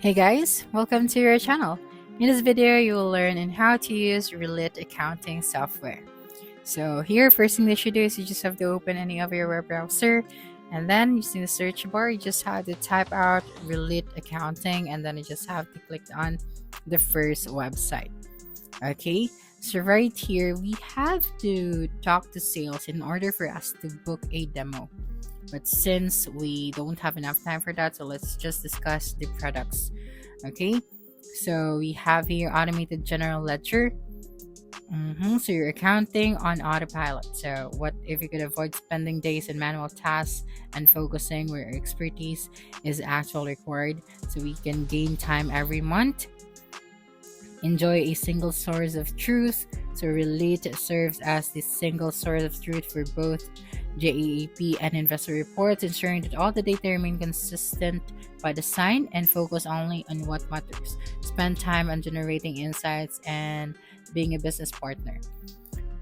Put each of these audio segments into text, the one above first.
Hey guys, welcome to your channel. In this video, you will learn on how to use Rillet Accounting Software. So here, first thing that you do is you just have to open any of your web browser, and then using the search bar, you just have to type out Rillet Accounting, and then you just have to click on the first website. Okay, so right here, we have to talk to sales in order for us to book a demo. But since we don't have enough time for that, so let's just discuss the products. Okay, so we have here automated general ledger. So you're accounting on autopilot. So what if you could avoid spending days in manual tasks and focusing where expertise is actually required, so we can gain time every month. Enjoy a single source of truth. So Relate serves as the single source of truth for both GAAP and investor reports, ensuring that all the data remain consistent by design and focus only on what matters. Spend time on generating insights and being a business partner.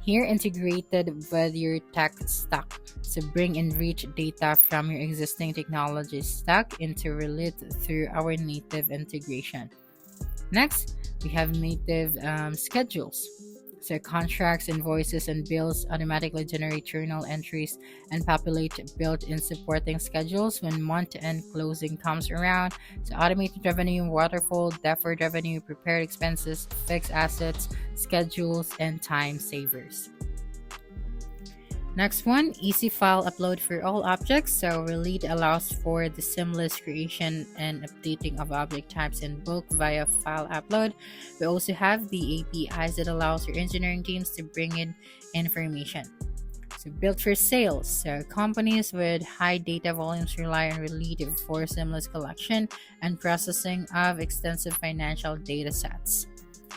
Here, integrated with your tech stack. So bring and reach data from your existing technology stack into Relate through our native integration. Next, we have native schedules. So contracts, invoices, and bills automatically generate journal entries and populate built-in supporting schedules when month-end closing comes around. So automated revenue, waterfall, deferred revenue, prepared expenses, fixed assets, schedules, and time savers. Next one, easy file upload for all objects. So Relate allows for the seamless creation and updating of object types in bulk via file upload. We also have the APIs that allows your engineering teams to bring in information. So built for sales. So companies with high data volumes rely on Relate for seamless collection and processing of extensive financial data sets.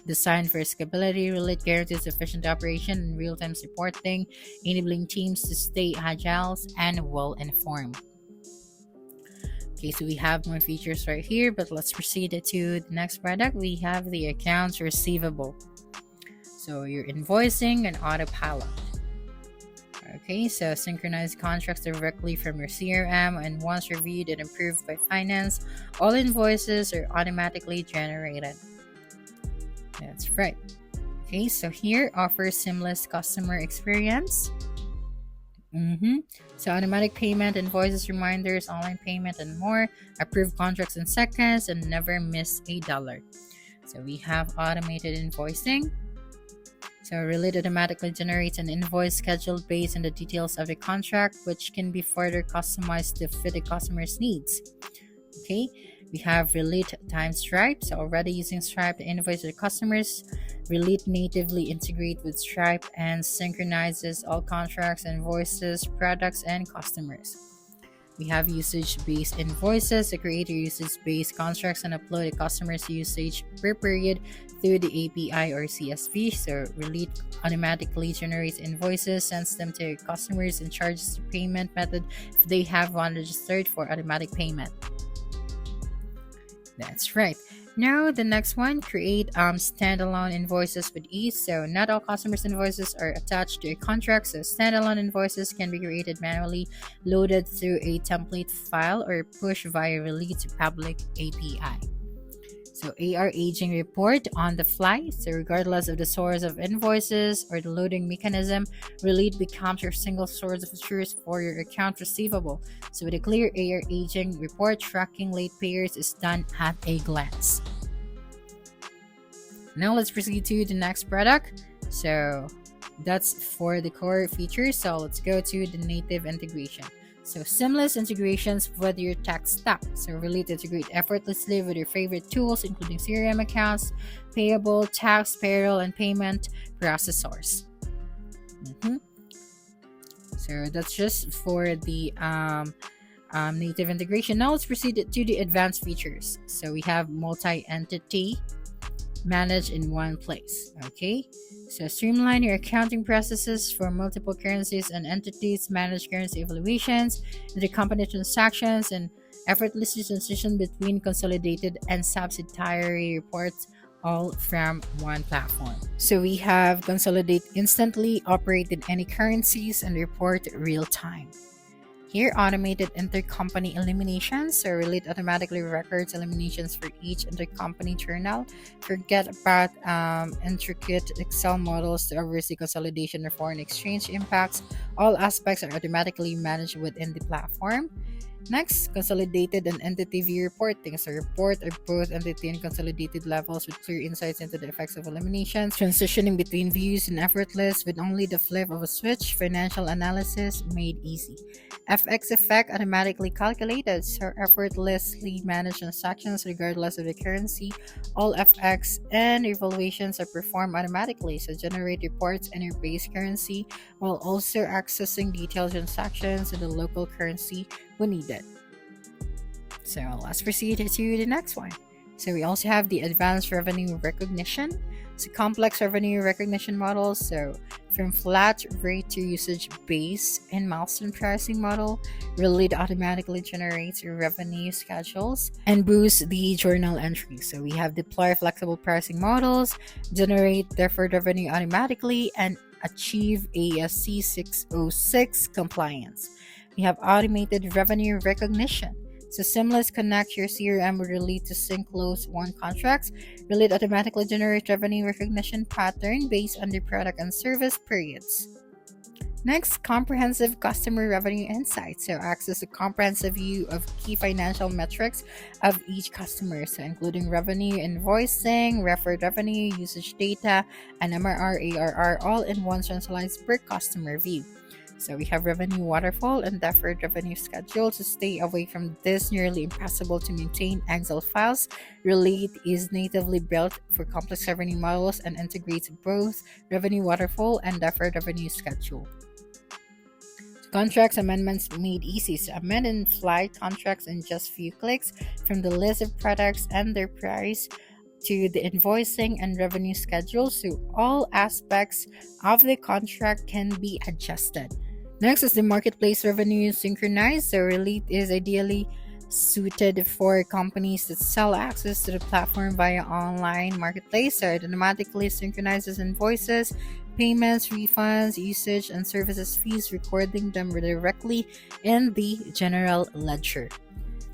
Designed for scalability, Relate guarantees efficient operation and real-time supporting, enabling teams to stay agile and well-informed. Okay, so we have more features right here, but let's proceed to the next product. We have the accounts receivable. So you're invoicing and autopilot. Okay, so synchronize contracts directly from your CRM, and once reviewed and approved by finance, all invoices are automatically generated. That's right. Okay, so here offers seamless customer experience. So automatic payment, invoices, reminders, online payment, and more. Approve contracts in seconds and never miss $1. So we have automated invoicing. So Relate automatically generates an invoice schedule based on the details of the contract, which can be further customized to fit the customer's needs. Okay, we have Relate times Stripe. So already using Stripe to invoice your customers, Relate natively integrate with Stripe and synchronizes all contracts, invoices, products, and customers. We have usage-based invoices. So create your usage-based contracts and upload a customer's usage per period through the API or CSV. So Relate automatically generates invoices, sends them to your customers, and charges the payment method if they have one registered for automatic payment. That's right. Now the next one, create standalone invoices with ease. So not all customers' invoices are attached to a contract, so standalone invoices can be created manually, loaded through a template file, or pushed via Relate to public API. So AR aging report on the fly. So regardless of the source of invoices or the loading mechanism, Relate becomes your single source of truth for your account receivable. So with a clear AR aging report, tracking late payers is done at a glance. Now let's proceed to the next product. So that's for the core features. So let's go to the native integration. So seamless integrations with your tech stack. So Relate integrate effortlessly with your favorite tools, including CRM accounts, payable, tax, payroll, and payment processors. So that's just for the native integration. Now let's proceed to the advanced features. So we have multi-entity managed in one place. Okay, so streamline your accounting processes for multiple currencies and entities, manage currency evaluations, intercompany transactions, and effortlessly transition between consolidated and subsidiary reports, all from one platform. So we have consolidate instantly, operate in any currencies, and report real time. Here, automated intercompany eliminations. So Rillet automatically records eliminations for each intercompany journal. Forget about intricate Excel models to oversee consolidation or foreign exchange impacts. All aspects are automatically managed within the platform. Next, consolidated and entity view reporting. So report at both entity and consolidated levels with clear insights into the effects of eliminations. Transitioning between views and effortless with only the flip of a switch. Financial analysis made easy. FX effect automatically calculated. So effortlessly manage transactions regardless of the currency. All FX and evaluations are performed automatically. So generate reports in your base currency while also accessing detailed transactions in the local currency when needed. So let's proceed to the next one. So we also have the advanced revenue recognition. So complex revenue recognition models. So from flat rate to usage based and milestone pricing model, Rillet automatically generates revenue schedules and boosts the journal entries. So we have deploy flexible pricing models, generate deferred revenue automatically, and achieve ASC 606 compliance. We have automated revenue recognition. So seamless connect your CRM with Rillet to sync close won contracts. Rillet automatically generates revenue recognition pattern based on the product and service periods. Next, comprehensive customer revenue insights. So access a comprehensive view of key financial metrics of each customer, so including revenue invoicing, referred revenue, usage data, and MRR, ARR, all in one centralized per customer view. So we have revenue waterfall and deferred revenue schedule. To stay away from this nearly impossible to maintain Excel files, Rillet is natively built for complex revenue models and integrates both revenue waterfall and deferred revenue schedule. Contracts amendments made easy. So amend in flight contracts in just few clicks from the list of products and their price to the invoicing and revenue schedule, so all aspects of the contract can be adjusted. Next is the marketplace revenue synchronized. So Rillet is ideally suited for companies that sell access to the platform via online marketplace. So it automatically synchronizes invoices, payments, refunds, usage, and services fees, recording them directly in the general ledger.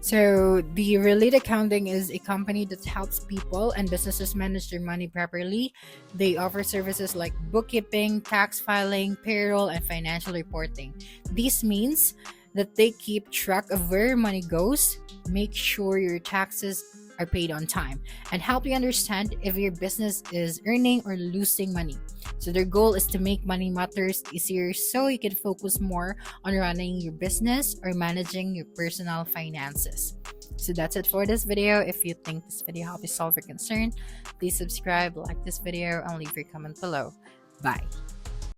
So the Rillet Accounting is a company that helps people and businesses manage their money properly. They offer services like bookkeeping, tax filing, payroll, and financial reporting. This means that they keep track of where your money goes, make sure your taxes are paid on time, and help you understand if your business is earning or losing money. So their goal is to make money matters easier so you can focus more on running your business or managing your personal finances. So that's it for this video. If you think this video helped you solve your concern, please subscribe, like this video, and leave your comment below. Bye.